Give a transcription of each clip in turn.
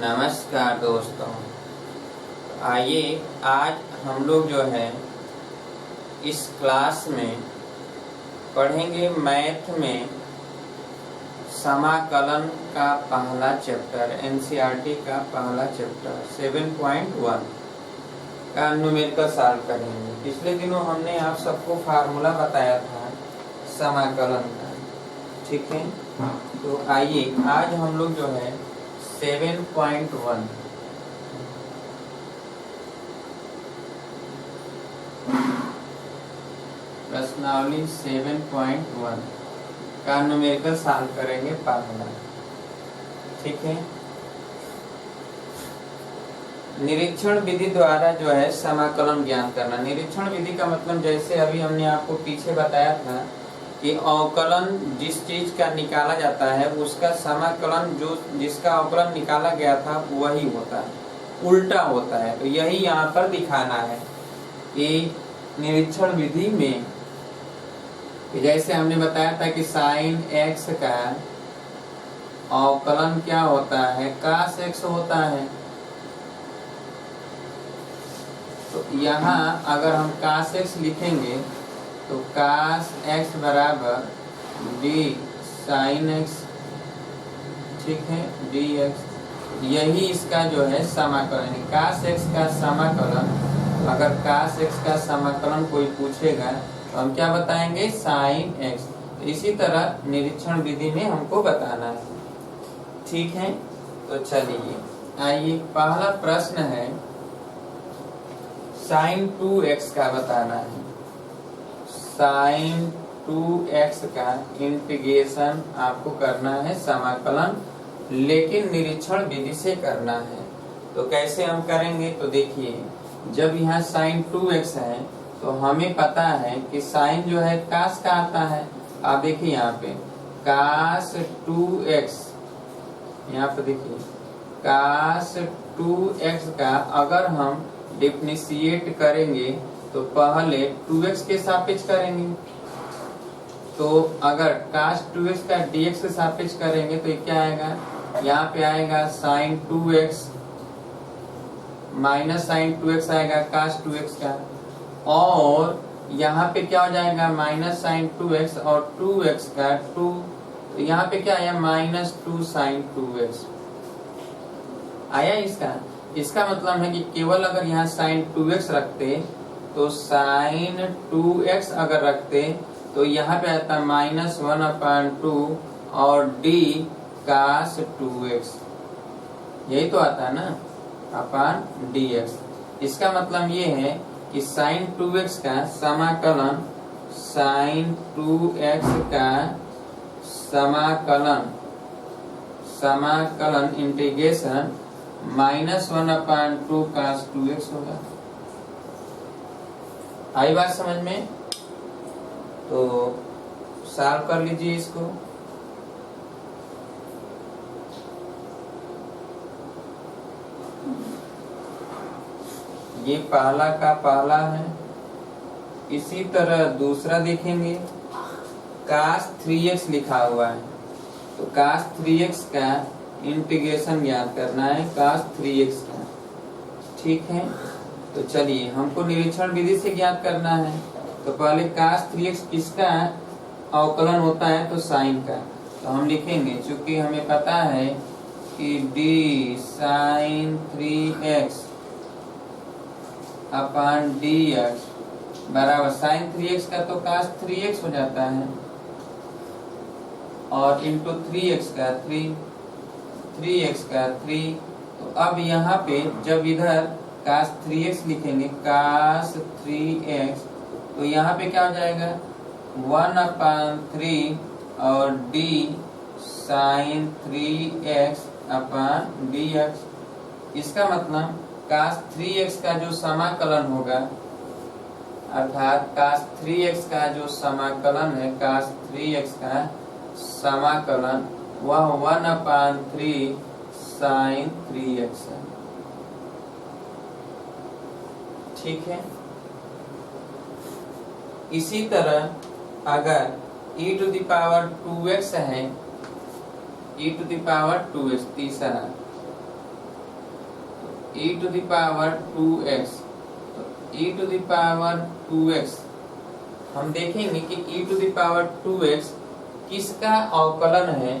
नमस्कार दोस्तों। आइए आज हम लोग जो है इस क्लास में पढ़ेंगे मैथ में समाकलन का पहला चैप्टर, एनसीईआरटी का पहला चैप्टर 7.1 का न्यूमेरिकल सॉल्व करेंगे। पिछले दिनों हमने आप सबको फार्मूला बताया था समाकलन का, ठीक है। तो आइए आज हम लोग जो है 7.1 प्रश्नावली 7.1 का न्यूमेरिकल सॉल्व करेंगे पहला, ठीक है। निरीक्षण विधि द्वारा जो है समाकलन ज्ञात करना। निरीक्षण विधि का मतलब जैसे अभी हमने आपको पीछे बताया था कि अवकलन जिस चीज का निकाला जाता है उसका समाकलन जिसका अवकलन निकाला गया था वही होता है, उल्टा होता है। तो यही यहाँ पर दिखाना है कि निरीक्षण विधि में जैसे हमने बताया था कि साइन एक्स का अवकलन क्या होता है, कास एक्स होता है। तो यहाँ अगर हम कास एक्स लिखेंगे तो कास एक्स बराबर डी साइन एक्स, ठीक है, डी एक्स। यही इसका जो है समाकलन है। कास एक्स का समाकलन, अगर कास एक्स का समाकलन कोई पूछेगा तो हम क्या बताएंगे, साइन एक्स। तो इसी तरह निरीक्षण विधि में हमको बताना है, ठीक है। तो चलिए आइए पहला प्रश्न है साइन 2x का बताना है। साइन 2x का इंटीग्रेशन आपको करना है समाकलन, लेकिन निरीक्षण विधि से करना है। तो कैसे हम करेंगे, तो देखिए जब यहाँ साइन 2x है तो हमें पता है कि साइन जो है कास का आता है। आप देखिए यहाँ पे कास 2x, यहाँ पे देखिए कास 2x का अगर हम डिफरेंशिएट करेंगे तो पहले 2x के सापेक्ष करेंगे। तो अगर cos 2x का dx के सापेक्ष करेंगे तो क्या आएगा, यहाँ पे आएगा sin 2x minus sin 2x आएगा cos 2x का, और यहाँ पे क्या हो जाएगा माइनस sin 2x और 2x का 2, तो यहाँ पे क्या आया माइनस 2 sin 2x आया। इसका मतलब है कि केवल अगर यहाँ sin 2x रखते तो sin 2x अगर रखते तो यहाँ पे आता माइनस 1/2 और d cos 2x, यही तो आता है ना, अपन dx। इसका मतलब ये है कि sin 2x का समाकलन, sin 2x का समाकलन इंटीग्रेशन माइनस 1/2 cos 2x होगा। आई बात समझ में? तो सॉल्व कर लीजिए इसको। ये पहला का पहला है। इसी तरह दूसरा देखेंगे, cos 3x लिखा हुआ है। तो cos 3x का इंटीग्रेशन ज्ञात करना है, cos 3x का, ठीक है। तो चलिए हमको निरीक्षण विधि से ज्ञात करना है। तो पहले cos 3x किसका अवकलन होता है, तो साइन का। तो हम लिखेंगे, चूंकि हमें पता है कि d sin 3x अपन dx बराबर sin 3x का तो cos 3x हो जाता है, और इंटू 3x का 3x का 3। तो अब यहाँ पे जब इधर cos 3x लिखेंगे, cos 3x, तो यहाँ पे क्या हो जाएगा 1/3 और d sin 3x अपन dx। इसका मतलब cos 3x का जो समाकलन होगा, अर्थात cos 3x का जो समाकलन है, cos 3x का समाकलन वह 1/3 sin 3x है, ठीक है। इसी तरह अगर e⁻²x है, e⁻²x तीसरा, e to the power 2x, तो e to the power 2x हम देखेंगे कि e to the power 2x किसका अवकलन है।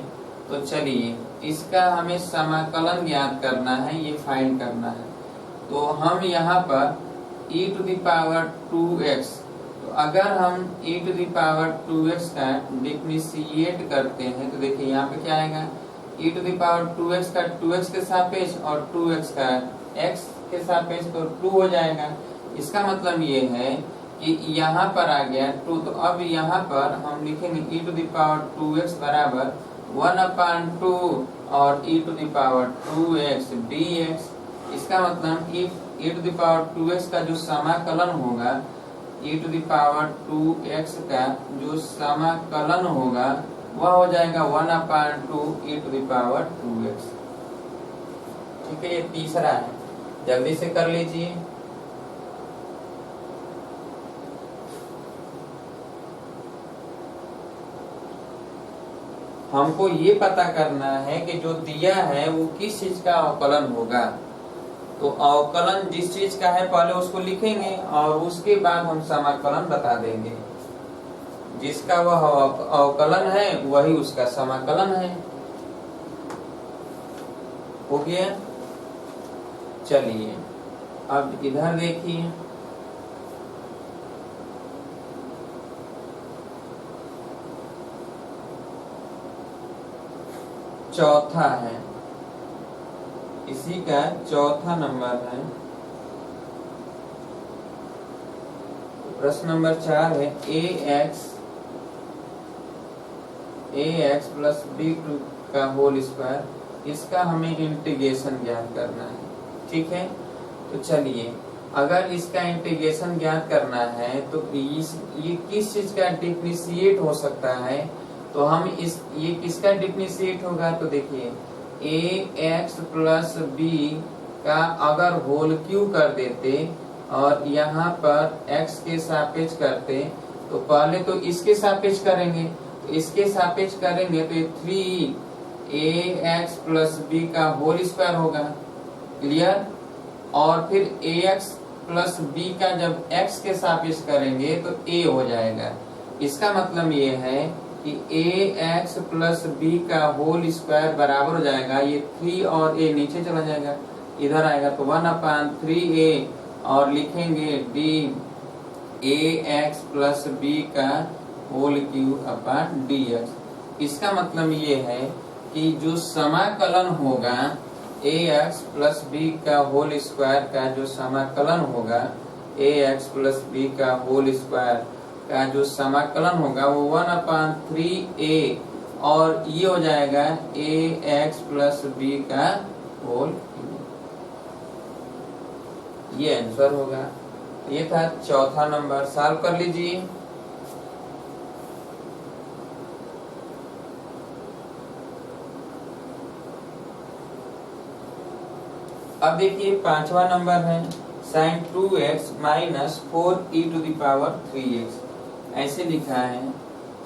तो चलिए इसका हमें समाकलन ज्ञात करना है, ये फाइंड करना है। तो हम यहाँ पर e to the power 2x, तो अगर हम e to the power 2x का डिफरेंशिएट करते हैं तो देखिए यहाँ पे क्या आएगा, e to the power 2x का 2x के सापेक्ष और 2x का x के सापेक्ष, तो 2 हो जाएगा। इसका मतलब ये है कि यहाँ पर आ गया 2, तो अब यहाँ पर हम लिखेंगे e to the power 2x बराबर 1/2 और e to the power 2x dx। इसका मतलब e to the power 2x का जो समाकलन होगा, e to the power 2x का जो समाकलन होगा वह हो जाएगा 1/2 e to the power 2x। ठीक है, ये तीसरा है, जल्दी से कर लीजिए। हमको ये पता करना है कि जो दिया है वो किस चीज का अवकलन होगा। तो अवकलन जिस चीज का है पहले उसको लिखेंगे और उसके बाद हम समाकलन बता देंगे। जिसका वह अवकलन है वही उसका समाकलन है। हो गया। चलिए अब इधर देखिए, चौथा है, इसी का चौथा नंबर है। प्रश्न नंबर 4 है ax प्लस b का होल स्क्वायर, इसका हमें इंटीग्रेशन ज्ञात करना है। ठीक है, तो चलिए अगर इसका इंटीग्रेशन ज्ञात करना है तो ये किस चीज का डिफरेंशिएट हो सकता है। तो हम ये किसका डिफरेंशिएट होगा, तो देखिए ax प्लस b का अगर होल क्यू कर देते और यहाँ पर x के सापेक्ष करते, तो पहले तो इसके सापेक्ष करेंगे, तो इसके सापेक्ष करेंगे तो ये 3ax प्लस b का होल स्क्वायर होगा। क्लियर। और फिर ax प्लस b का जब x के सापेक्ष करेंगे तो a हो जाएगा। इसका मतलब ये है कि ax प्लस b का होल स्क्वायर बराबर हो जाएगा, ये 3 और a नीचे चला जाएगा, इधर आएगा तो 1/3a और लिखेंगे d ax प्लस b का होल क्यू अपॉन dx। इसका मतलब ये है कि जो समाकलन होगा ax प्लस b का होल स्क्वायर का जो समाकलन होगा, ax प्लस b का होल स्क्वायर का जो समाकलन होगा वो 1/3a और ये हो जाएगा ax प्लस b का होल क्यूब। ये आंसर होगा। ये था चौथा नंबर, सॉल्व कर लीजिए। अब देखिए पांचवा नंबर है sin 2x minus 4e to the power 3x। ऐसे लिखा है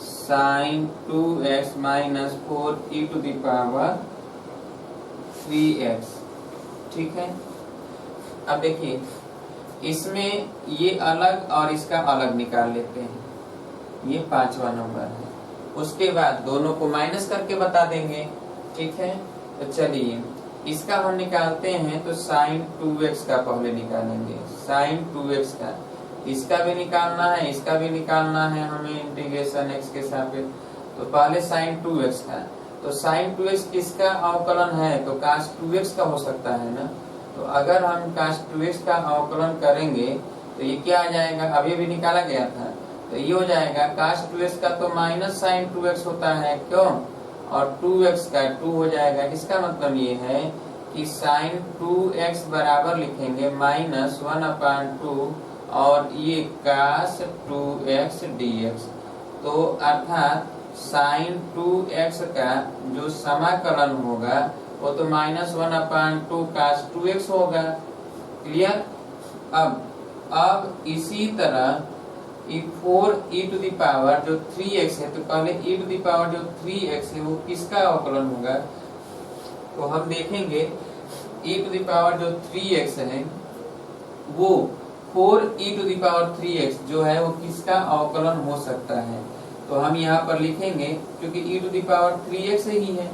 sin 2x minus 4e to the power 3x। ठीक है, अब देखिए इसमें ये अलग और इसका अलग निकाल लेते हैं। ये पांचवा नंबर है, उसके बाद दोनों को माइनस करके बता देंगे। ठीक है, तो चलिए इसका हम निकालते हैं तो sin 2x का पहले निकालेंगे। sin 2x का इसका भी निकालना है, इसका भी निकालना है हमें इंटीग्रेशन x के सापेक्ष। तो पहले sin 2x का, तो sin 2x किसका अवकलन है, तो cos 2x का हो सकता है ना। तो अगर हम cos 2x का अवकलन करेंगे तो ये क्या आ जाएगा, अभी भी निकाला गया था, तो ये हो जाएगा cos 2x का तो माइनस sin 2x होता है, क्यों, और 2x का 2 हो जाएगा। इसका मतलब ये है कि sin 2x बराबर लिखेंगे माइनस 1/2 और ये cos 2x dx। तो अर्थात sin 2x का जो समाकलन होगा वो तो माइनस 1/2 cos 2x होगा। क्लियर। अब इसी तरह 4e टू द पावर जो 3x है, तो पहले e टू द पावर जो 3x है वो किसका अवकलन होगा। तो हम देखेंगे e टू द पावर जो 3x है वो 4e⁻3x जो है वो किसका अवकलन हो सकता है। तो हम यहाँ पर लिखेंगे क्योंकि e⁻3x ही है,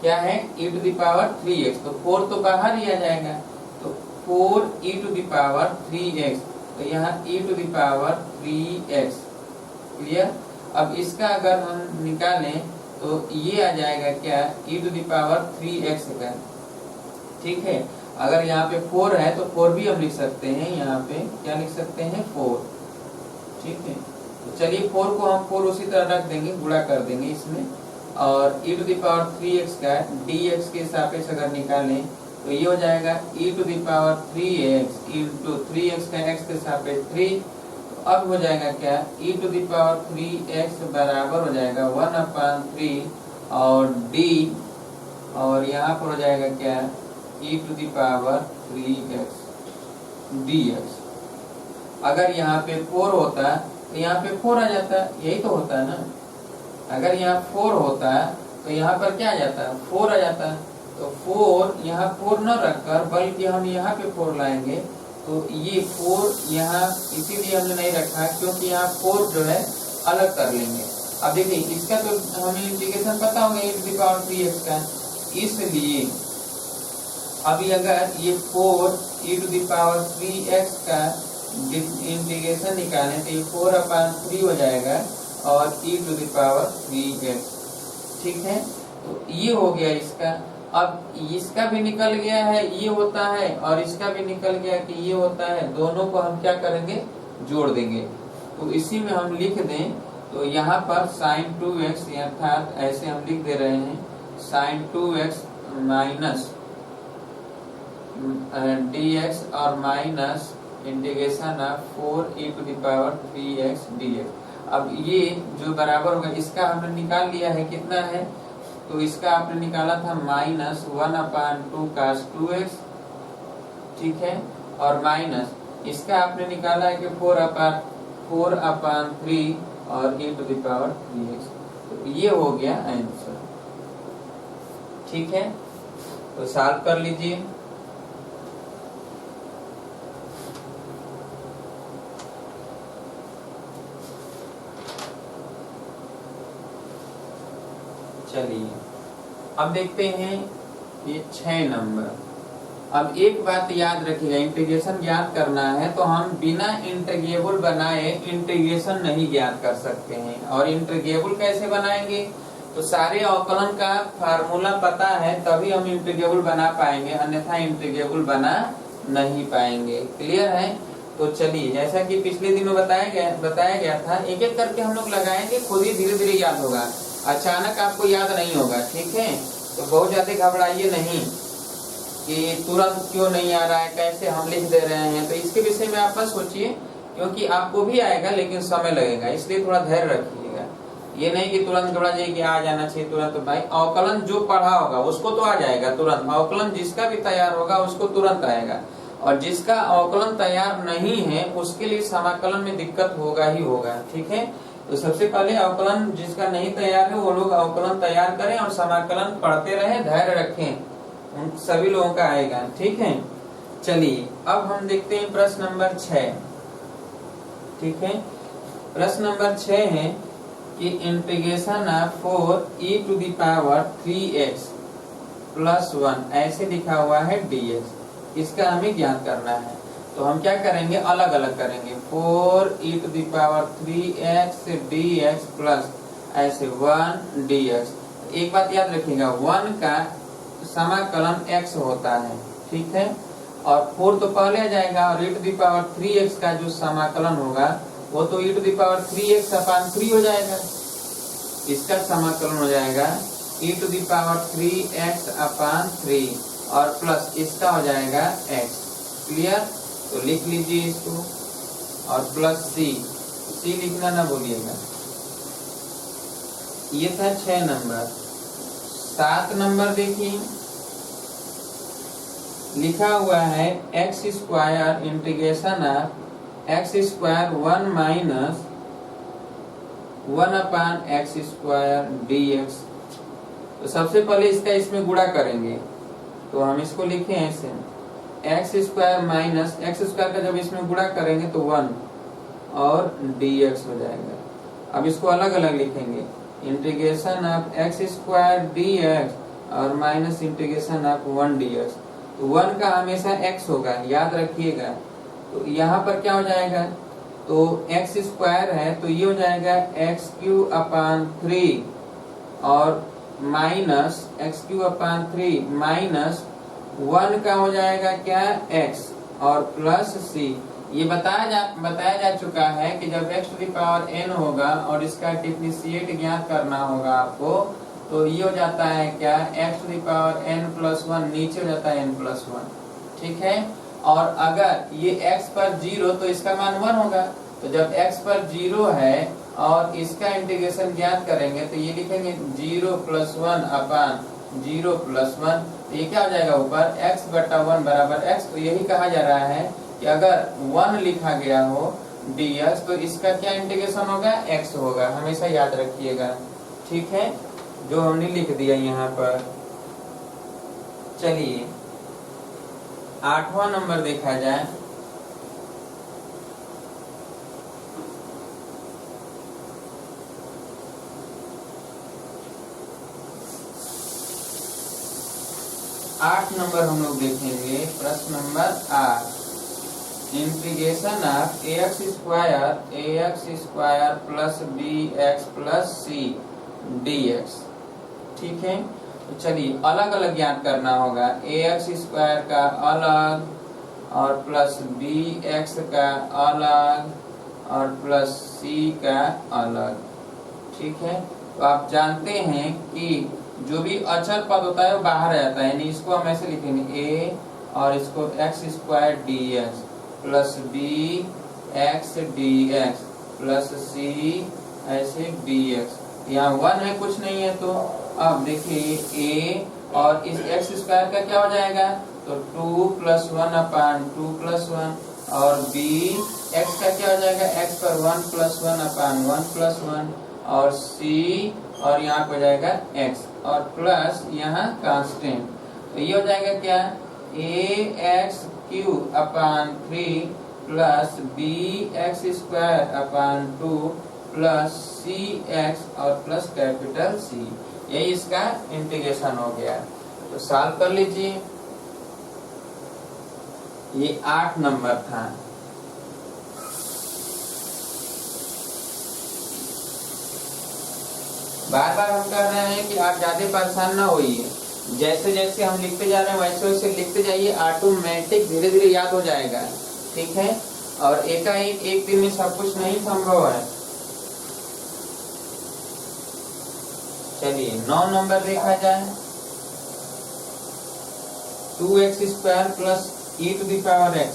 क्या है e⁻3x, तो 4 तो बाहर ही आ जाएगा, तो 4e⁻3x, तो यहाँ e⁻3x। क्लियर। अब इसका अगर हम निकालें तो ये आ जाएगा क्या e⁻3x का, ठीक है। अगर यहाँ पे 4 है तो 4 भी हम लिख सकते हैं, यहाँ पे क्या लिख सकते हैं 4, ठीक है। तो चलिए 4 को हम 4 उसी तरह रख देंगे, गुणा कर देंगे इसमें, और e⁻3x का dx के सापेक्ष अगर निकालें तो ये हो जाएगा e⁻3x इंटू 3x का x के सापेक्ष 3। तो अब हो जाएगा क्या e⁻3x बराबर हो जाएगा 1/3 और d, और यहाँ पर हो जाएगा क्या e⁻3x dx। अगर यहाँ पे 4 होता तो यहाँ पे 4 आ जाता, यही तो होता है ना। अगर यहाँ 4 होता तो यहाँ पर क्या आ जाता, 4 आ जाता। तो 4 यहाँ 4 न रखकर बल्कि हम यहाँ पे 4 लाएंगे, तो ये 4 यहाँ इसीलिए हमने नहीं रखा क्योंकि यहाँ 4 जो है अलग कर लेंगे। अब देखिए इसका तो हमें इंटीग्रेशन पता होगा e⁻3x का, इसलिए अभी अगर ये 4e⁻3x का इंटीग्रेशन निकालें तो ये 4/3 हो जाएगा और e⁻3x, ठीक है। तो ये हो गया इसका। अब इसका भी निकल गया है, ये होता है, और इसका भी निकल गया कि ये होता है, दोनों को हम क्या करेंगे जोड़ देंगे। तो इसी में हम लिख दें, तो यहाँ पर sin 2x अर्थात ऐसे हम लिख दे रहे हैं sin 2x माइनस dx और minus integration of 4e⁻3x dx। अब ये जो बराबर होगा इसका हमने निकाल लिया है, कितना है, तो इसका आपने निकाला था माइनस 1/2 cos 2x, ठीक है, और माइनस इसका आपने निकाला है कि 4/3 और e⁻3x। तो ये हो गया आंसर, ठीक है। तो सॉल्व कर लीजिए। चलिए अब देखते हैं ये 6 नंबर। अब एक बात याद रखिएगा, इंटीग्रेशन ज्ञात करना है तो हम बिना इंटीग्रेबल बनाए इंटीग्रेशन नहीं ज्ञात कर सकते हैं। और इंटीग्रेबल कैसे बनाएंगे, तो सारे अवकलन का फार्मूला पता है तभी हम इंटीग्रेबल बना पाएंगे, अन्यथा इंटीग्रेबल बना नहीं पाएंगे। क्लियर है। तो चलिए जैसा कि पिछले दिनों बताया गया था, एक एक करके हम लोग लगाएंगे, खुद ही धीरे धीरे याद होगा, अचानक आपको याद नहीं होगा, ठीक है। तो बहुत ज्यादा घबराइए नहीं कि तुरंत क्यों नहीं आ रहा है, कैसे हम लिख दे रहे हैं। तो इसके विषय में आप बस सोचिए, क्योंकि आपको भी आएगा लेकिन समय लगेगा, इसलिए थोड़ा धैर्य रखिएगा। ये नहीं कि तुरंत घबरा जाइए कि आ जाना चाहिए तुरंत। तो भाई अवकलन जो पढ़ा होगा उसको तो आ जाएगा तुरंत, अवकलन जिसका भी तैयार होगा उसको तुरंत आएगा, और जिसका अवकलन तैयार नहीं है उसके लिए समाकलन में दिक्कत होगा ही होगा, ठीक है। तो सबसे पहले अवकलन जिसका नहीं तैयार है वो लोग अवकलन तैयार करें और समाकलन पढ़ते रहे, धैर्य रखें, उन सभी लोगों का आएगा, ठीक है। चलिए अब हम देखते हैं प्रश्न नंबर 6, ठीक है। प्रश्न नंबर 6 है कि इंटीग्रेशन ऑफ 4e⁻3x + 1 ऐसे लिखा हुआ है dx, इसका हमें ज्ञात करना है। तो हम क्या करेंगे, अलग अलग करेंगे, 4e⁻3x dx प्लस ऐसे 1 dx। एक बात याद रखिएगा, 1 का समाकलन x होता है, ठीक है, और 4 तो पहले आ जाएगा, और e⁻3x का जो समाकलन होगा वो तो e⁻3x/3 हो जाएगा। इसका समाकलन हो जाएगा e⁻3x/3 और प्लस इसका हो जाएगा x। क्लियर। तो लिख लीजिए इसको, और प्लस c लिखना ना भूलिएगा। ये था 6 नंबर। 7 नंबर देखिए, लिखा हुआ है x² integration of x² 1 minus 1/x² dx। तो सबसे पहले इसका इसमें गुणा करेंगे, तो हम इसको लिखे ऐसे, x square minus x square का जब इसमें गुणा करेंगे तो 1 और dx हो जाएगा। अब इसको अलग अलग लिखेंगे, integration of x square dx और माइनस इंटीग्रेशन ऑफ 1 dx। तो 1 का हमेशा x होगा, याद रखिएगा। तो यहाँ पर क्या हो जाएगा, तो एक्स स्क्वायर है तो ये हो जाएगा एक्स क्यू अपान 3 और माइनस एक्स क्यू अपान 3 माइनस 1 का हो जाएगा क्या, x और प्लस c। ये बताया जा चुका है कि जब x to the power n होगा और इसका डिफरेंशिएट ज्ञात करना होगा आपको, तो ये हो जाता है क्या, x to the power n plus 1, नीचे हो जाता है n प्लस 1। ठीक है, और अगर ये x पर 0 तो इसका मान 1 होगा। तो जब x पर 0 है और इसका इंटीग्रेशन ज्ञात करेंगे तो ये लिखेंगे 0 प्लस 1 अपान 0 प्लस 1। तो ये क्या हो जाएगा ऊपर, x बटा 1 बराबर x। तो यही कहा जा रहा है कि अगर 1 लिखा गया हो dx तो इसका क्या इंटीग्रेशन होगा, x होगा, हमेशा याद रखिएगा। ठीक है, जो हमने लिख दिया यहाँ पर। चलिए 8वां नंबर देखा जाए। आठ नंबर हम लोग देखेंगे, प्रश्न number 8, integration of ax square plus bx plus c dx। ठीक है, तो चलिए अलग अलग ज्ञात करना होगा, ax स्क्वायर का अलग और प्लस bx का अलग और प्लस c का अलग। ठीक है, तो आप जानते हैं कि जो भी अचर पद होता है वो बाहर आ जाता है, यानी इसको हम ऐसे लिखेंगे a और इसको x square dx plus b x dx plus c ऐसे dx। यहाँ 1 है, कुछ नहीं है। तो अब देखिए a और इस x स्क्वायर का क्या हो जाएगा, तो 2 प्लस 1 अपान 2 प्लस 1 और b x का क्या हो जाएगा, x पर 1 प्लस 1 अपान 1 प्लस 1 और c और यहाँ पे हो जाएगा x और प्लस यहाँ कांस्टेंट। तो ये हो जाएगा क्या, ax क्यू अपान 3 plus bx square upon 2 plus cx और प्लस कैपिटल C। यही इसका इंटीग्रेशन हो गया। तो सॉल्व कर लीजिए। ये 8 नंबर था। बार बार हम कह रहे हैं कि आप ज्यादा परेशान ना होइए, जैसे जैसे हम लिखते जा रहे हैं वैसे वैसे लिखते जाइए, ऑटोमेटिक धीरे धीरे याद हो जाएगा। ठीक है, और एकाएक एक दिन में सब कुछ नहीं संभव है। चलिए 9 नंबर देखा जाए, 2x square plus e to the power x,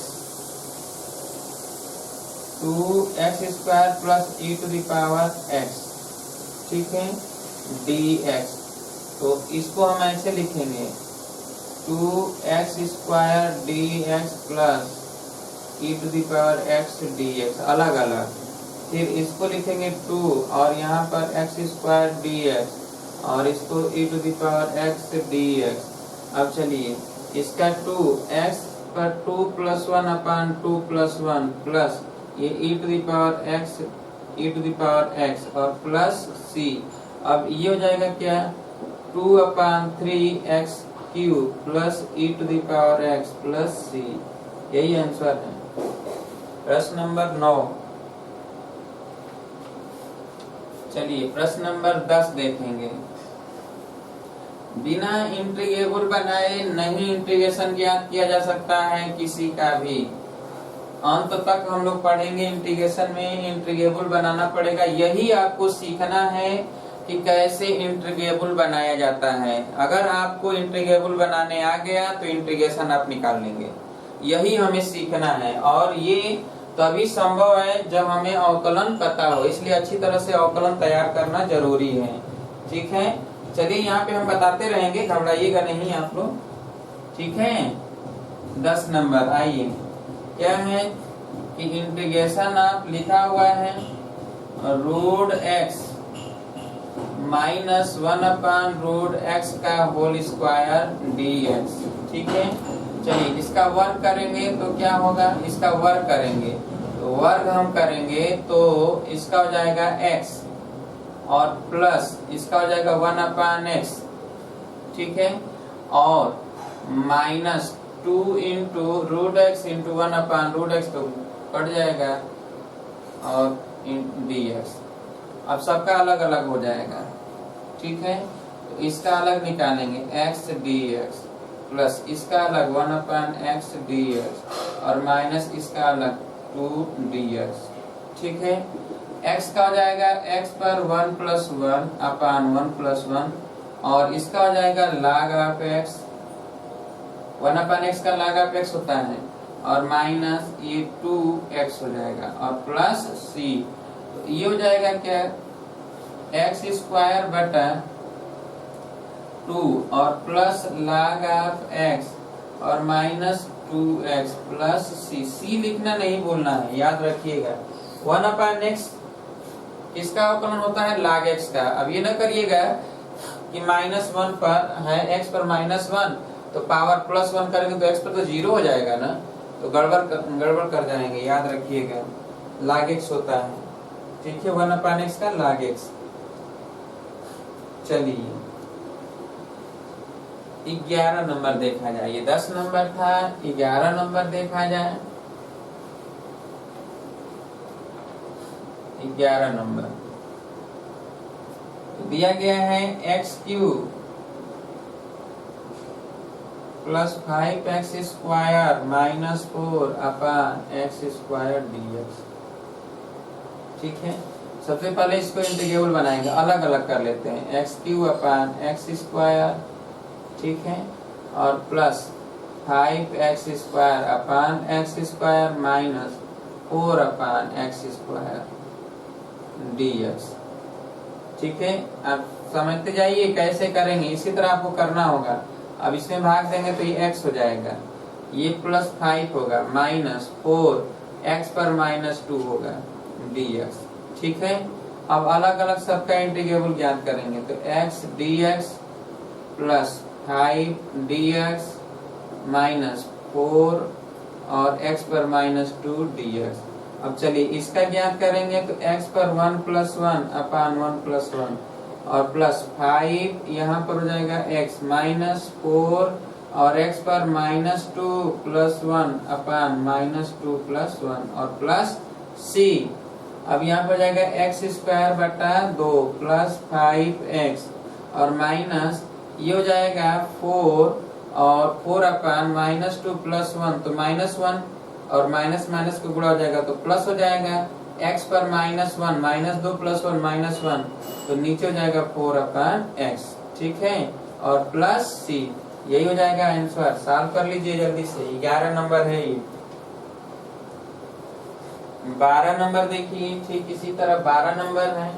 2x square plus e to the power x। ठीक है, dx। तो इसको हम ऐसे लिखेंगे 2x square dx plus e to the power x dx, अलग अलग। फिर इसको लिखेंगे 2 और यहाँ पर x स्क्वायर dx और इसको e to the power x dx। अब चलिए इसका 2x पर 2 प्लस 1 अपान 2 प्लस 1 प्लस ये e to the power x और प्लस c। अब ये हो जाएगा क्या, 2 upon 3x cube plus e to the power x plus c। यही आंसर है। प्रश्न नंबर 9। चलिए प्रश्न नंबर 10 देखेंगे। बिना इंटीग्रेबल बनाए नहीं इंटीग्रेशन ज्ञात किया जा सकता है किसी का भी। अंत तक हम लोग पढ़ेंगे, इंटीग्रेशन में इंटीग्रेबल बनाना पड़ेगा। यही आपको सीखना है कि कैसे इंटीग्रेबल बनाया जाता है। अगर आपको इंटीग्रेबल बनाने आ गया तो इंटीग्रेशन आप निकाल लेंगे। यही हमें सीखना है और ये तभी संभव है जब हमें अवकलन पता हो, इसलिए अच्छी तरह से अवकलन तैयार करना जरूरी है। ठीक है, चलिए यहाँ पे हम बताते रहेंगे, घबराइएगा नहीं आप लोग। ठीक है, 10 नंबर आइए, क्या है कि इंटीग्रेशन आप लिखा हुआ है root x minus 1 upon root x का होल स्क्वायर dx। ठीक है। चलिए इसका वर्ग करेंगे तो क्या होगा, इसका वर्ग करेंगे तो वर्ग हम करेंगे तो इसका हो जाएगा x और प्लस इसका हो जाएगा 1/x, ठीक है, और minus 2 into root X into 1/√x तो कट जाएगा और dx। अब सबका अलग अलग हो जाएगा, ठीक है। तो इसका अलग निकालेंगे x dx प्लस इसका अलग 1/x dx और माइनस इसका अलग 2 dx, ठीक है। x का हो जाएगा x पर 1 + 1/1 + 1 और इसका हो जाएगा log ऑफ x, 1/x का log ऑफ x होता है और माइनस ये 2x हो जाएगा और प्लस c, तो ये हो जाएगा क्या x² / 2 और प्लस log ऑफ x और माइनस 2x प्लस c लिखना नहीं बोलना है, याद रखिएगा। 1/x किसका अवकलन होता है, log x का। अब ये ना करिएगा कि -1 पर है x पर -1 तो पावर +1 करेंगे तो x पर तो 0 हो जाएगा ना, तो गड़बड़ कर जाएंगे, याद रखिएगा। log x होता है, ठीक है, 1/x का log x। चलिए 11 नंबर देखा जाए, ये 10 नंबर था, 11 नंबर देखा जाए। 11 नंबर दिया गया है x³ + 5x² - 4/x² dx, ठीक है। सबसे पहले इसको इंटीग्रेबल बनाएंगे, अलग अलग कर लेते हैं, x³/x², ठीक है, और प्लस 5x² - 4/x² dx, ठीक है। आप समझते जाइए कैसे करेंगे, इसी तरह आपको करना होगा। अब इसमें भाग देंगे तो ये x हो जाएगा, ये +5 होगा माइनस 4x पर -2 होगा dx, ठीक है। अब अलग अलग सबका इंटीग्रेबल ज्ञात करेंगे तो x dx plus 5 dx minus 4 और x पर -2 dx। अब चलिए इसका ज्ञात करेंगे तो x पर 1 + 1/1 + 1 और प्लस 5 यहाँ पर हो जाएगा x माइनस 4 और x पर -2 + 1/-2 + 1 और प्लस c। अब यहाँ पर जाएगा x² / 2 प्लस 5x और माइनस ये हो जाएगा 4 और 4/-2 + 1 तो -1 और माइनस माइनस को गुणा हो जाएगा तो प्लस हो जाएगा, x पर -1 -2 + 1 -1 तो नीचे हो जाएगा 4/x, ठीक है, और प्लस c। यही हो जाएगा आंसर। सॉल्व कर लीजिए जल्दी से, 11 नंबर है ये। 12 नंबर देखिए, ठीक इसी तरह 12 नंबर है।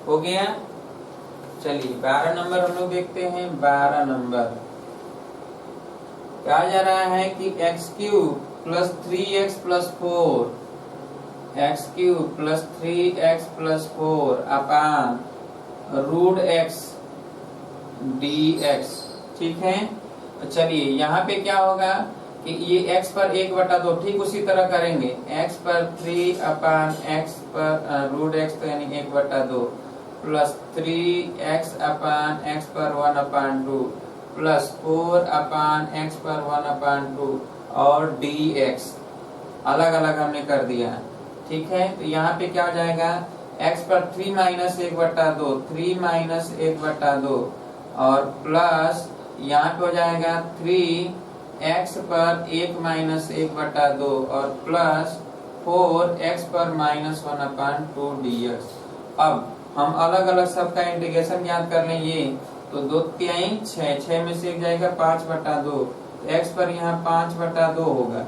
हो गया। चलिए 12 नंबर हम लोग देखते हैं। 12 नंबर कहा जा रहा है कि x³ + 3x + 4 x³ + 3x + 4 √x dx, ठीक है। चलिए यहाँ पे क्या होगा कि ये x पर 1/2, ठीक उसी तरह करेंगे, x पर 3/x पर √x तो यानी 1/2 प्लस 3x/x पर 1/2 प्लस 4/x पर 1/2 और dx अलग अलग हमने कर दिया, ठीक है। तो यहाँ पे क्या हो जाएगा, x पर 3 - 1/2 3 - 1/2 और प्लस यहाँ पे हो जाएगा 3x पर 1 - 1/2 और प्लस 4x पर -1/2 dx। अब हम अलग अलग सबका इंटीग्रेशन ज्ञात कर लें, ये तो 2 3 6 6 में से एक जाएगा 5/2 तो x पर यहाँ 5/2 होगा,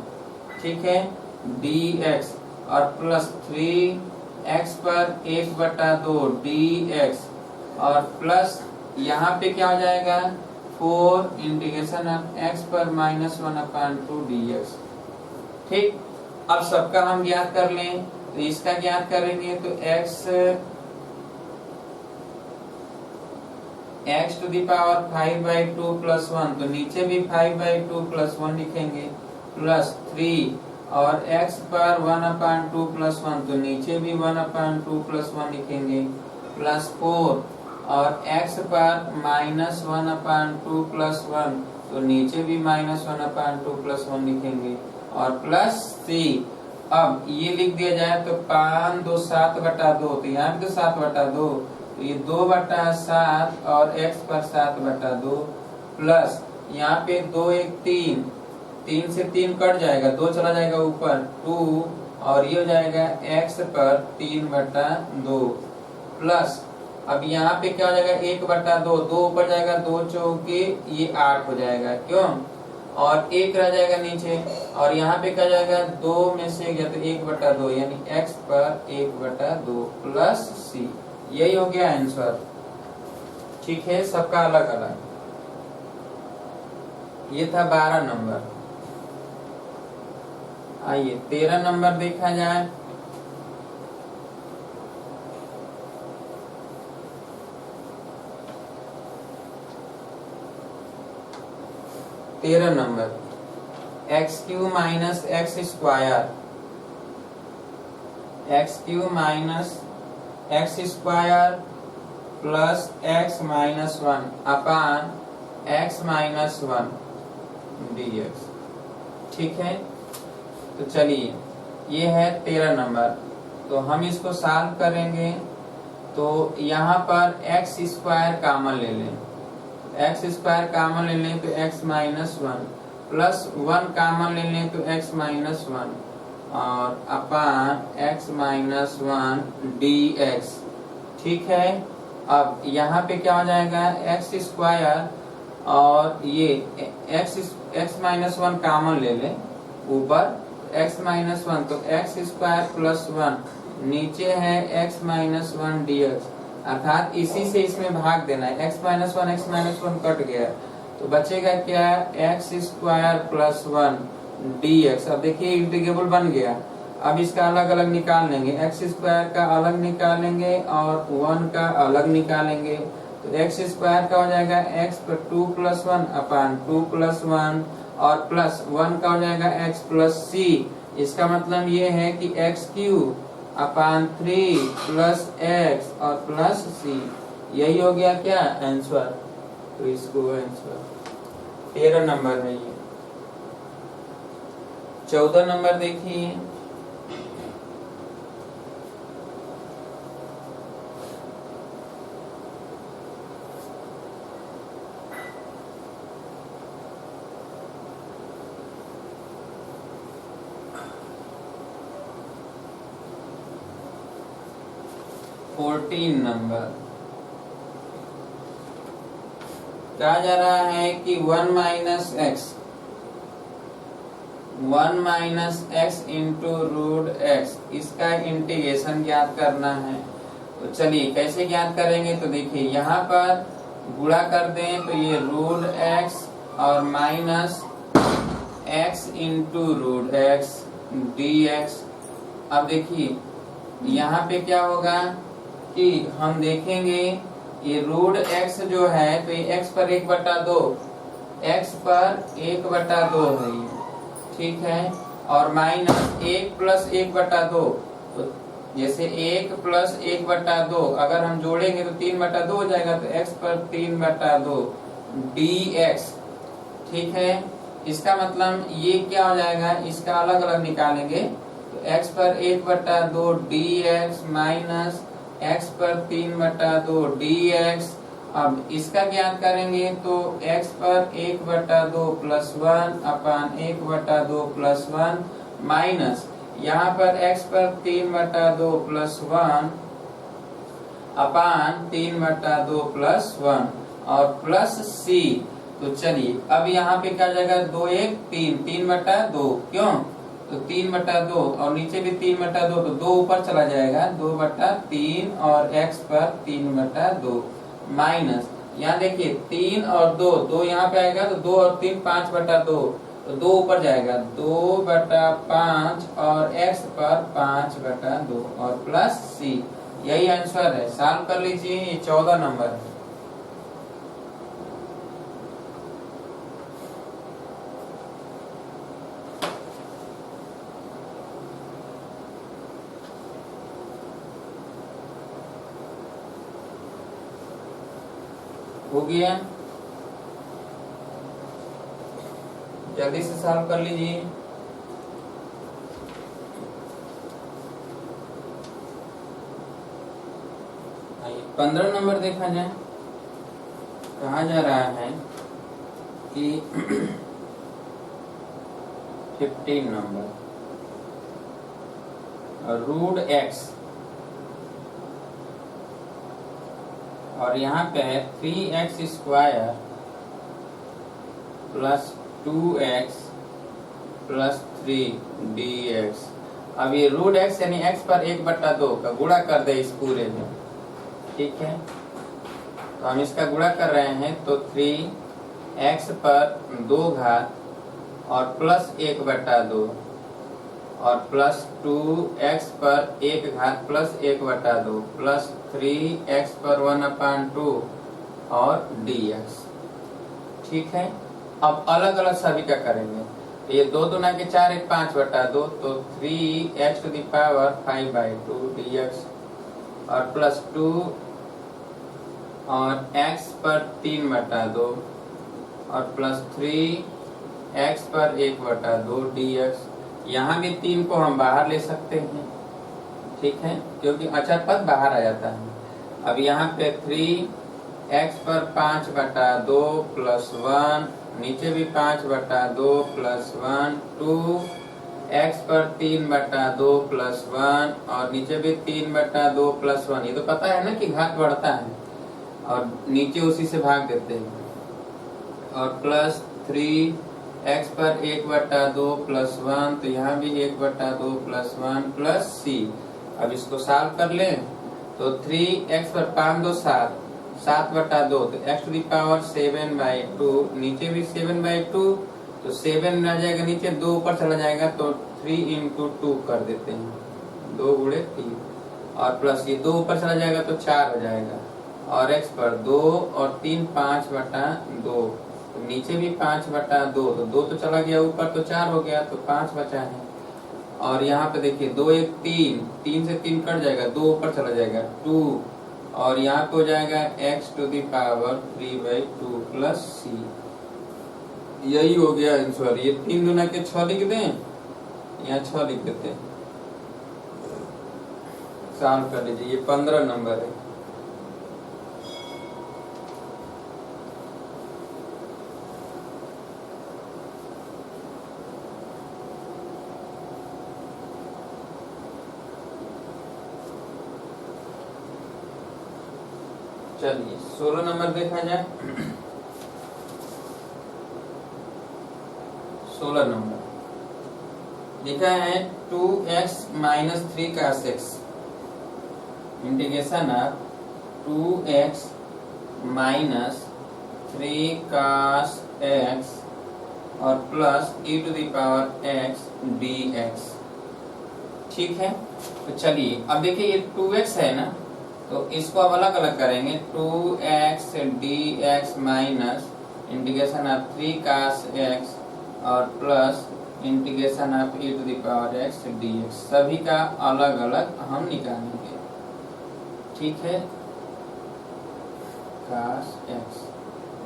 ठीक है, dx और प्लस 3x पर 1/2 dx और प्लस यहाँ पे क्या हो जाएगा 4 इंटीग्रेशन ऑफ x पर -1/2 dx, ठीक। अब सबका हम ज्ञात कर लें तो इसका ज्ञात करेंगे तो x to the power 5/2 plus 1, तो नीचे भी 5/2 प्लस 1 लिखेंगे, प्लस 3 और x पर 1/2 प्लस 1, तो नीचे भी 1/2 प्लस 1 लिखेंगे, प्लस 4 और x पर -1/2 प्लस 1, तो नीचे भी -1/2 प्लस 1 लिखेंगे, और प्लस c। अब ये लिख दिया जाए तो 5 2 7/2, तो यहाँ भी तो 7/2, तो ये 2/7 और x पर 7/2, प्लस यहाँ पे 2 1 3, 3 से 3 कट जाएगा, 2 चला जाएगा ऊपर 2, और ये हो जाएगा x पर 3/2, प्लस अब यहाँ पे क्या हो जाएगा 1/2, 2 ऊपर जाएगा, 2 चौके ये 8 हो जाएगा, क्यों, और 1 रह जाएगा नीचे, और यहाँ पे क्या जाएगा 2 में से गया तो 1/2, यानी x पर 1/2 प्लस c। यही हो गया आंसर। ठीक है, सबका अलग अलग। ये था 12 नंबर। आइए 13 नंबर देखा जाए। तेरह number, x³ minus x square, x³ minus x square plus x minus 1 अपान x माइनस 1 dx। ठीक है, तो चलिए ये है 13 नंबर। तो हम इसको सॉल्व करेंगे, तो यहाँ पर x स्क्वायर कॉमन ले लें, x स्क्वायर कॉमन ले लें तो x माइनस 1, प्लस 1 कॉमन ले लें तो x माइनस 1, और अपान x माइनस 1 dx। ठीक है, अब यहाँ पे क्या हो जाएगा x स्क्वायर, और ये x माइनस 1 कॉमन ले लें ऊपर, x माइनस 1, तो x स्क्वायर प्लस 1, नीचे है x माइनस 1 dx, अर्थात इसी से इसमें भाग देना है। x माइनस 1 कट गया, तो बचेगा क्या, x स्क्वायर प्लस 1 dx। अब देखिए इंटीग्रेबल बन गया, अब इसका अलग अलग निकाल लेंगे, x स्क्वायर का अलग निकालेंगे और 1 का अलग निकालेंगे, तो x स्क्वायर का हो जाएगा x पर 2 प्लस 1 अपान 2 प्लस 1, और प्लस 1 का हो जाएगा x प्लस c। इसका मतलब ये है कि x³ अपान 3 प्लस x और प्लस c। यही हो गया क्या आंसर। तो इसको आंसर 13 नंबर है ये। 14 नंबर देखिए, नंबर कहा जा रहा है कि 1 minus X into root X, इसका इंटीग्रेशन ज्ञात करना है। तो चलिए कैसे ज्ञात करेंगे, तो देखिए यहाँ पर गुणा कर दें तो ये रूट एक्स और minus X into root X dx। अब देखिए यहाँ पे क्या होगा कि हम देखेंगे ये रूट एक्स जो है, तो ये x पर 1/2, x पर 1/2 है ये, ठीक है, और माइनस 1 प्लस 1/2, तो जैसे 1 प्लस 1/2 अगर हम जोड़ेंगे तो 3/2 हो जाएगा, तो x पर 3/2 dx। ठीक है, इसका मतलब ये क्या हो जाएगा, इसका अलग अलग निकालेंगे, तो x पर 1/2 dx माइनस x पर 3/2 dx। अब इसका ज्ञात करेंगे तो x पर 1/2 प्लस 1 अपान 1/2 प्लस 1 माइनस यहाँ पर x पर 3/2 प्लस 1 अपान 3/2 प्लस 1 और प्लस c। तो चलिए अब यहाँ पे क्या जाएगा 2 1 3, 3/2, क्यों, तो 3/2 और नीचे भी 3/2, तो 2 ऊपर चला जाएगा 2/3 और x पर 3/2 माइनस यहाँ देखिए 3 और 2 यहाँ पे आएगा, तो 2 और 3 5/2, तो तो 2 ऊपर जाएगा 2/5 और x पर 5/2 और प्लस c। यही आंसर है, सॉल्व कर लीजिए। ये 14 नंबर है। हो गया, जल्दी से सॉल्व कर लीजिए। आइए 15 नंबर देखा जाए। कहा जा रहा है कि 15 नंबर रूट x और यहाँ पे 3x² plus 2x plus 3 dx। अब ये रूट x यानी x पर 1/2 का गुणा कर दे इस पूरे में, ठीक है। तो हम इसका गुणा कर रहे हैं, तो 3x पर 2 घात और प्लस 1/2 और प्लस 2x पर 1 घात प्लस 1/2 प्लस 3x पर 1/2 और dx, ठीक है। अब अलग अलग सभी का करेंगे। तो ये 2 दूना के 4 1 5/2 तो 3x⁵ dx और प्लस 2 और x पर 3/2 और प्लस 3x पर 1/2 dx। यहाँ भी 3 को हम बाहर ले सकते हैं, ठीक है, क्योंकि अचर पद बाहर आ जाता है। अब यहाँ पे 3x पर 5/2 प्लस 1, नीचे भी 5/2 प्लस 1, 2x पर 3/2 प्लस 1 और नीचे भी 3/2 प्लस 1। ये तो पता है ना कि घात बढ़ता है और नीचे उसी से भाग देते हैं। और प्लस 3x पर 1/2 प्लस 1, तो यहाँ भी 1/2 प्लस 1 प्लस c। अब इसको सॉल्व कर लें, तो 3x पर 5 2 7 7/2 तो x⁵ नीचे भी 7/2 तो 7 रह जाएगा नीचे, 2 ऊपर चला जाएगा तो 3 × 2 कर देते हैं, 2 × 3 और प्लस ये 2 ऊपर चला जाएगा तो 4 हो जाएगा और x पर 2 और 3 5/2 तो नीचे भी 5/2 तो 2 तो चला गया ऊपर तो 4 हो गया तो 5 बचा है। और यहाँ पे देखिए 2 1 3, 3 से 3 कट जाएगा, 2 ऊपर चला जाएगा 2 और यहाँ पे हो जाएगा x⁵ प्लस c। यही हो गया आंसर। ये 3 दूना के 6 लिख दें, यहाँ 6 लिख देते हैं। सॉल्व कर लीजिए। ये 15 नंबर है। चलिए 16 नंबर देखा जाए। 16 नंबर लिखा है 2x - 3 cos x integration of 2x - 3 cos x और प्लस e⁻x dx, ठीक है। तो चलिए अब देखिए ये 2x है ना, तो इसको अब अलग अलग करेंगे। 2x dx minus integration of 3 cos x और plus integration of e⁻x dx। सभी का अलग अलग हम निकालेंगे, ठीक है। cos x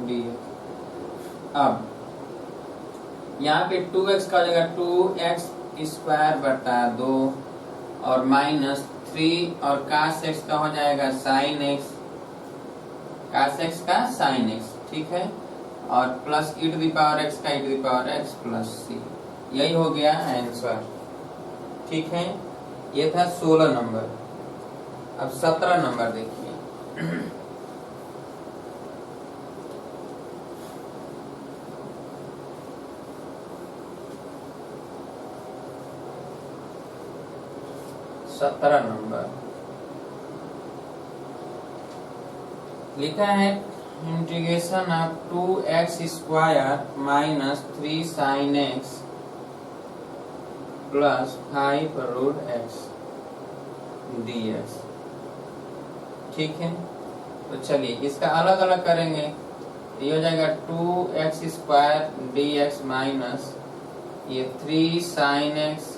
dx। अब यहाँ पे 2x का हो जाएगा 2x² / 2 और माइनस 3 और cos x का हो जाएगा sin x, cos x का sin x, ठीक है। और प्लस e⁻x का e⁻x प्लस c। यही हो गया आंसर, ठीक है। ये था 16 नंबर। अब 17 नंबर देखिए। नंबर लिखा है integration of 2x square minus 3 sin x plus 5 root x dx। ठीक है, तो चलिए इसका अलग अलग करेंगे। ये हो जाएगा 2x स्क्वायर dx माइनस ये 3 sin x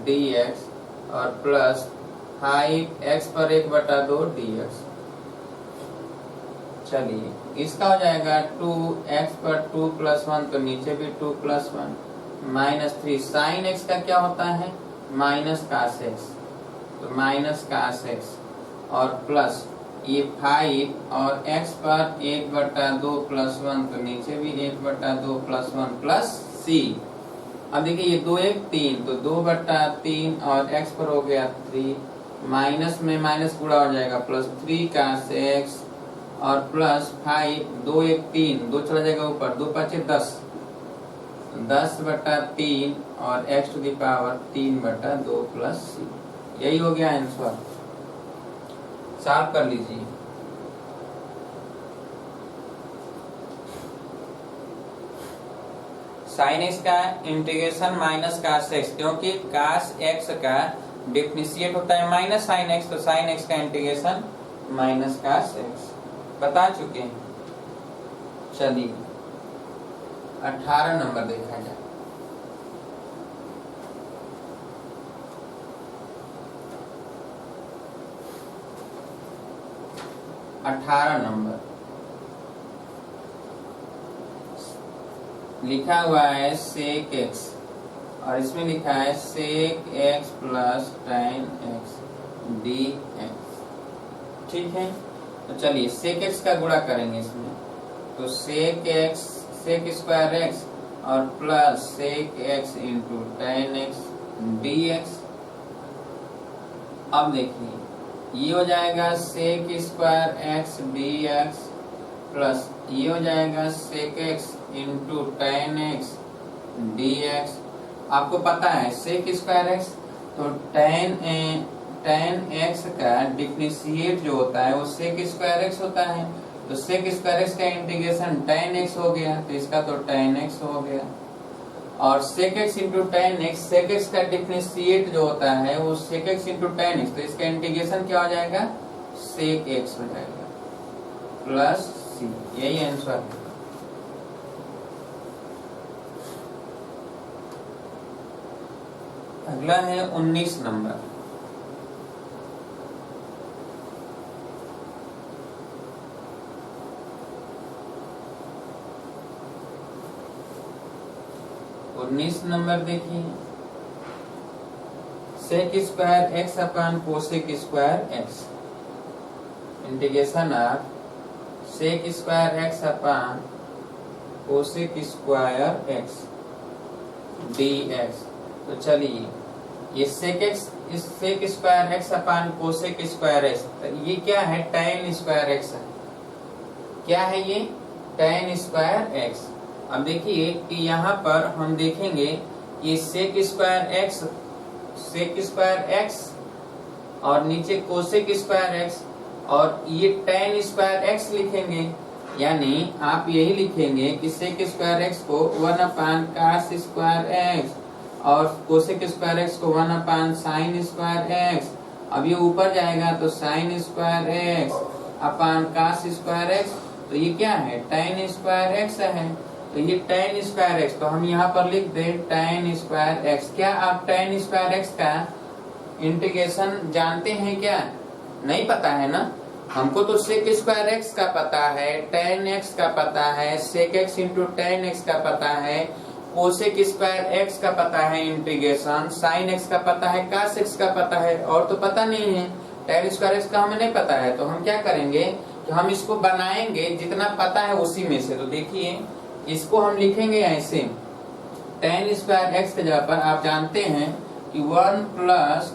dx और प्लस 5x पर 1/2 dx। चलिए इसका हो जाएगा 2x पर 2 प्लस 1 तो नीचे भी 2 प्लस 1 माइनस 3 साइन x का क्या होता है माइनस कास x, तो माइनस कास x और प्लस ये 5 और x पर 1/2 प्लस 1 तो नीचे भी 1/2 प्लस 1 प्लस c। अब देखिए ये 2 1 3 तो 2/3 और x पर हो गया 3 माइनस में माइनस गुणा हो जाएगा प्लस 3 कास x और प्लस 5 2 1 3 2 चला जाएगा ऊपर 2 5 10 10/3 और x to the power 3/2 plus c। यही हो गया आंसर। सॉल्व कर लीजिए। साइन एक्स का इंटीग्रेशन माइनस कास एक्स, क्योंकि कास एक्स का डिफरेंशिएट होता है माइनस साइन एक्स, तो साइन एक्स का इंटीग्रेशन माइनस कास एक्स बता चुके हैं। चलिए 18 नंबर देखा जाए। नंबर लिखा हुआ है सेक एक्स और इसमें लिखा है sec X plus tan x dx। ठीक है, तो चलिए सेक एक्स का गुणा करेंगे इसमें, तो sec x sec square x और plus sec x into tan x dx। अब देखिए ये हो जाएगा sec square x dx plus ये हो जाएगा sec x into tan x dx। आपको पता है सेक स्क्वायर एक्स, तो tan x का डिफरेंशिएट जो होता है वो सेक स्क्वायर एक्स होता है, तो सेक स्क्वायर एक्स का इंटीग्रेशन tan x हो गया, तो इसका तो tan x हो गया। और sec x into tan x, sec x का डिफरेंशिएट जो होता है वो sec x into tan x, तो इसका इंटीग्रेशन क्या हो जाएगा sec x हो जाएगा प्लस c। यही आंसर है। अगला है 19 नंबर। नंबर देखिए sec square X upon cosec square X, integration of sec square X upon cosec square x dx। तो चलिए ये सेक एक्स इस sec square X upon cosec square x, तो ये क्या है tan स्क्वायर एक्स है। क्या है ये tan स्क्वायर एक्स। अब देखिए कि यहाँ पर हम देखेंगे ये सेक स्क्वायर एक्स और नीचे कोसेक स्क्वायर एक्स और ये tan स्क्वायर एक्स लिखेंगे, यानी आप यही लिखेंगे कि सेक स्क्वायर एक्स को 1/cos स्क्वायर एक्स और कोसेक स्क्वायर एक्स को 1/sin स्क्वायर एक्स। अब ये ऊपर जाएगा तो sin square X upon cos square x, तो ये क्या है tan स्क्वायर एक्स है, तो ये tan स्क्वायर एक्स, तो हम यहाँ पर लिख दे tan स्क्वायर एक्स। क्या आप tan स्क्वायर एक्स का इंटीग्रेशन जानते हैं क्या? नहीं पता है ना। हमको तो sec स्क्वायर एक्स का पता है, tan x का पता है, sec x into tan x का पता है, कोसेक स्क्वायर एक्स का पता है इंटीग्रेशन, sin x का पता है, cos x का पता है, और तो पता नहीं है। tan स्क्वायर एक्स का हमें नहीं पता है, तो हम क्या करेंगे कि हम इसको बनाएंगे जितना पता है उसी में से। तो देखिए इसको हम लिखेंगे ऐसे, tan स्क्वायर एक्स के जगह पर आप जानते हैं कि 1 प्लस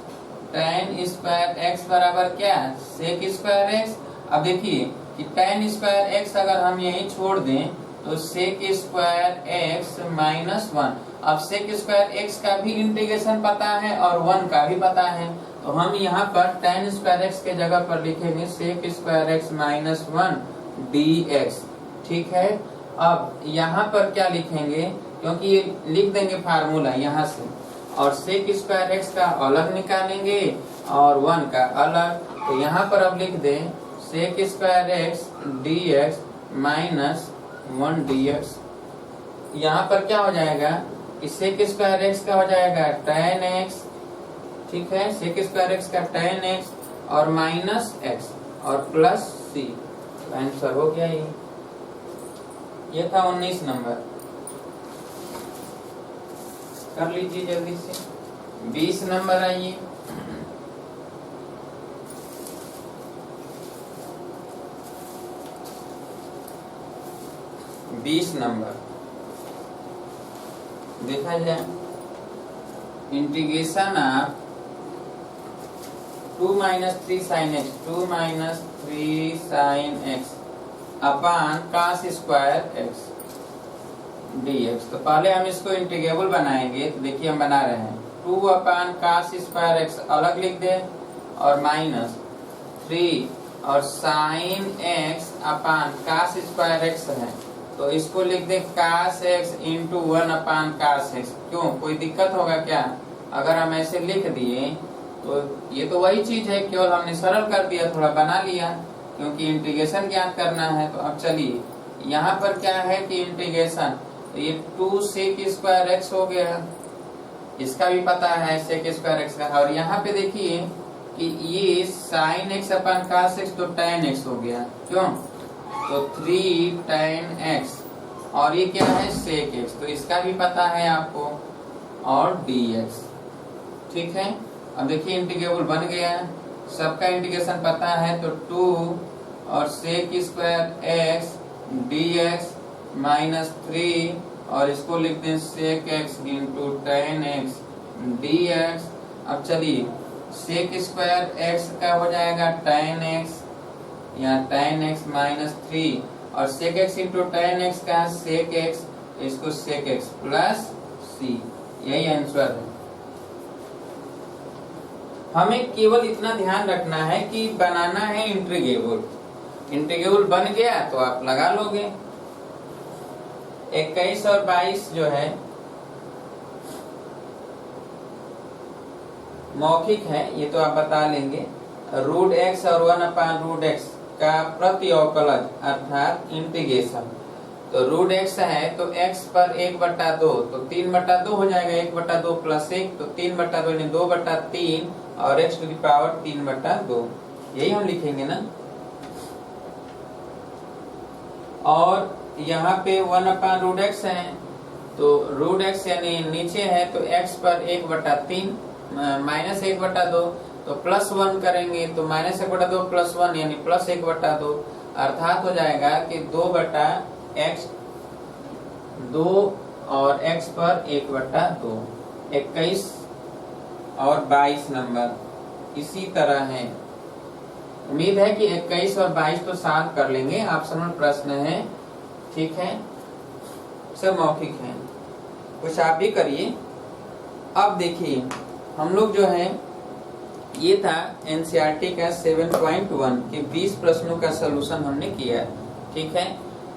tan स्क्वायर एक्स बराबर क्या है सेक स्क्वायर एक्स। अब देखिए कि tan स्क्वायर एक्स अगर हम यही छोड़ दें तो सेक स्क्वायर एक्स माइनस 1। अब सेक स्क्वायर एक्स का भी इंटीग्रेशन पता है और 1 का भी पता है, तो हम यहाँ पर tan स्क्वायर एक्स के जगह पर लिखेंगे sec square X minus 1 dx। ठीक है, अब यहाँ पर क्या लिखेंगे, क्योंकि ये लिख देंगे फार्मूला यहाँ से, और सेक स्क्वायर एक्स का अलग निकालेंगे और 1 का अलग। तो यहाँ पर अब लिख दें sec square x dx minus 1 dx। यहाँ पर क्या हो जाएगा कि सेक स्क्वायर एक्स का हो जाएगा tan x। ठीक है, सेक स्क्वायर एक्स का tan x और माइनस x और प्लस c। तो आंसर हो गया ये था 19 नंबर। कर लीजिए जल्दी से 20 नंबर आइए। बीस नंबर देखा जाए, integration of 2 minus 3 sine X, 2 minus 3 sine X upon cos square x dx। तो पहले हम इसको इंटीग्रेबल बनाएंगे। तो देखिए हम बना रहे हैं 2 अपान कास स्क्वायर एक्स अलग लिख दे और माइनस 3 और sign X upon cos square x है, तो इसको लिख दे कास एक्स इंटू 1 अपान कास एक्स। क्यों, कोई दिक्कत होगा क्या अगर हम ऐसे लिख दिए? तो ये तो वही चीज है, केवल हमने सरल कर दिया, थोड़ा बना लिया, क्योंकि इंटीग्रेशन ज्ञात करना है। तो अब चलिए यहाँ पर क्या है कि इंटीग्रेशन, तो ये 2 सेक स्क्वायर एक्स हो गया, इसका भी पता है सेक स्क्वायर एक्स का। और यहाँ पे देखिए कि ये साइन एक्स अपान कास एक्स, तो tan एक्स हो गया। क्यों, तो 3 tan एक्स और ये क्या है सेक एक्स, तो इसका भी पता है आपको, और dx। ठीक है, अब देखिए इंटीग्रेबल बन गया, सबका इंटीग्रेशन पता है। तो 2 और sec square x dx minus 3 और इसको लिखते हैं sec x into tan X dx। अब चलिए सेक स्क्वायर एक्स का हो जाएगा tan एक्स, यहाँ tan एक्स माइनस 3 और sec x into tan X का सेक एक्स, इसको सेक एक्स प्लस c। यही आंसर है। हमें केवल इतना ध्यान रखना है कि बनाना है इंटीग्रेबल। इंटीग्रेबल बन गया तो आप लगा लोगे। 21 और 22 जो है मौखिक है, ये तो आप बता लेंगे। रूट एक्स और 1 अपान रूट एक्स का प्रति अवकलज अर्थात इंटीग्रेशन। तो रूट एक्स है तो x पर 1/2, तो 3/2 हो जाएगा, 1/2 प्लस 1, तो 3/2 यानी 2/3 और x टू द पावर 3/2, यही हम लिखेंगे ना। और यहाँ पे 1 अपान रूट एक्स है, तो रूट एक्स यानी नीचे है, तो x पर 1/3 माइनस 1/2, तो प्लस 1 करेंगे, तो माइनस 1/2 प्लस 1 यानी प्लस 1/2, अर्थात हो जाएगा कि 2/x 2 और x पर 1/2। 21 और 22 नंबर इसी तरह है। उम्मीद है कि 21 और 22 तो साथ कर लेंगे, ऑप्शनल प्रश्न है। ठीक है, सब मौखिक है, कुछ आप भी करिए। अब देखिए हम लोग जो है, ये था एनसीईआरटी का 7.1 के 20 प्रश्नों का सलूशन हमने किया। ठीक है,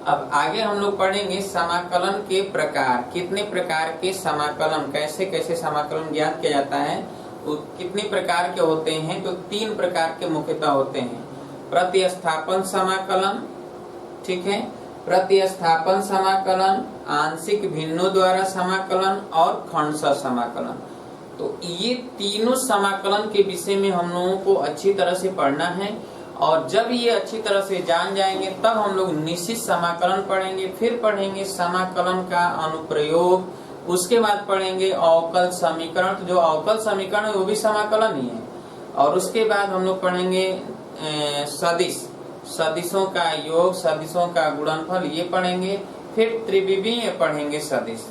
अब आगे हम लोग पढ़ेंगे समाकलन के प्रकार, कितने प्रकार के समाकलन, कैसे कैसे समाकलन ज्ञात किया जाता है, कितने प्रकार के होते हैं। तो 3 प्रकार के मुख्यतः होते हैं। प्रतिस्थापन समाकलन, ठीक है, प्रतिस्थापन समाकलन, आंशिक भिन्नों द्वारा समाकलन और खंडशः समाकलन। तो ये तीनों समाकलन के विषय में हम लोगों को अच्छी तरह से पढ़ना है, और जब ये अच्छी तरह से जान जाएंगे तब हम लोग निश्चित समाकलन पढ़ेंगे, फिर पढ़ेंगे समाकलन का अनुप्रयोग, उसके बाद पढ़ेंगे अवकल समीकरण। तो जो अवकल समीकरण है वो भी समाकलन ही है। और उसके बाद हम लोग पढ़ेंगे सदिश, सदिशों का योग, सदिशों का गुणनफल, ये पढ़ेंगे। फिर त्रिविमीय पढ़ेंगे सदिश,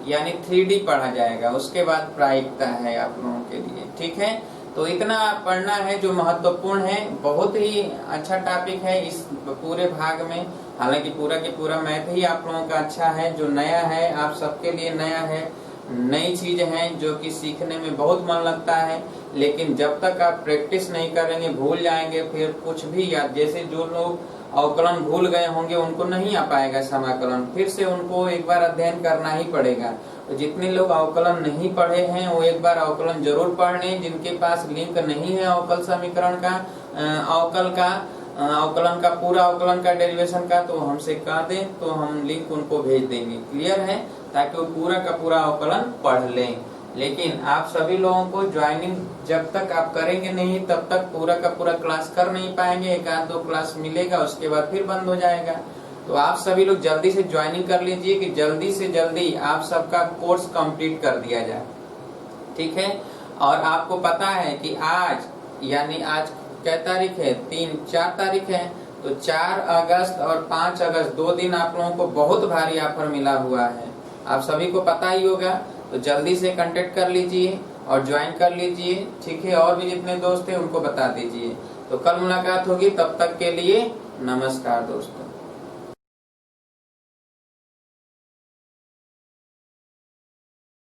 यानी 3D पढ़ा जाएगा। उसके बाद प्रायिकता है आप लोगों के लिए। ठीक है, तो इतना पढ़ना है जो महत्वपूर्ण है। बहुत ही अच्छा टॉपिक है इस पूरे भाग में। हालांकि पूरा के पूरा मैथ ही आप लोगों का अच्छा है, जो नया है आप सबके लिए नया है, नई चीज है जो कि सीखने में बहुत मन लगता है। लेकिन जब तक आप प्रैक्टिस नहीं करेंगे भूल जाएंगे, फिर कुछ भी याद, जैसे जो लोग अवकलन भूल गए होंगे उनको नहीं आ पाएगा समाकलन, फिर से उनको एक बार अध्ययन करना ही पड़ेगा। तो जितने लोग अवकलन नहीं पढ़े हैं वो एक बार अवकलन जरूर पढ़ लें। जिनके पास लिंक नहीं है अवकल समीकरण का, अवकलन का पूरा अवकलन का डेरिवेशन का, तो हमसे कह दें तो हम लिंक उनको भेज देंगे। क्लियर है, ताकि वो पूरा का पूरा अवकलन पढ़ लें। लेकिन आप सभी लोगों को ज्वाइनिंग जब तक आप करेंगे नहीं तब तक पूरा का पूरा क्लास कर नहीं पाएंगे। एक आध दो क्लास मिलेगा, उसके बाद फिर बंद हो जाएगा। तो आप सभी लोग जल्दी से ज्वाइनिंग कर लीजिए कि जल्दी से जल्दी आप सबका कोर्स कंप्लीट कर दिया जाए। ठीक है, और आपको पता है कि आज यानी आज क्या तारीख है, 4 तारीख है, तो 4 अगस्त और 5 अगस्त 2 दिन आप लोगों को बहुत भारी ऑफर मिला हुआ है। आप सभी को पता ही होगा, तो जल्दी से कांटेक्ट कर लीजिए और ज्वाइन कर लीजिए। ठीक है, और भी जितने दोस्त हैं उनको बता दीजिए। तो कल मुलाकात होगी, तब तक के लिए नमस्कार दोस्तों।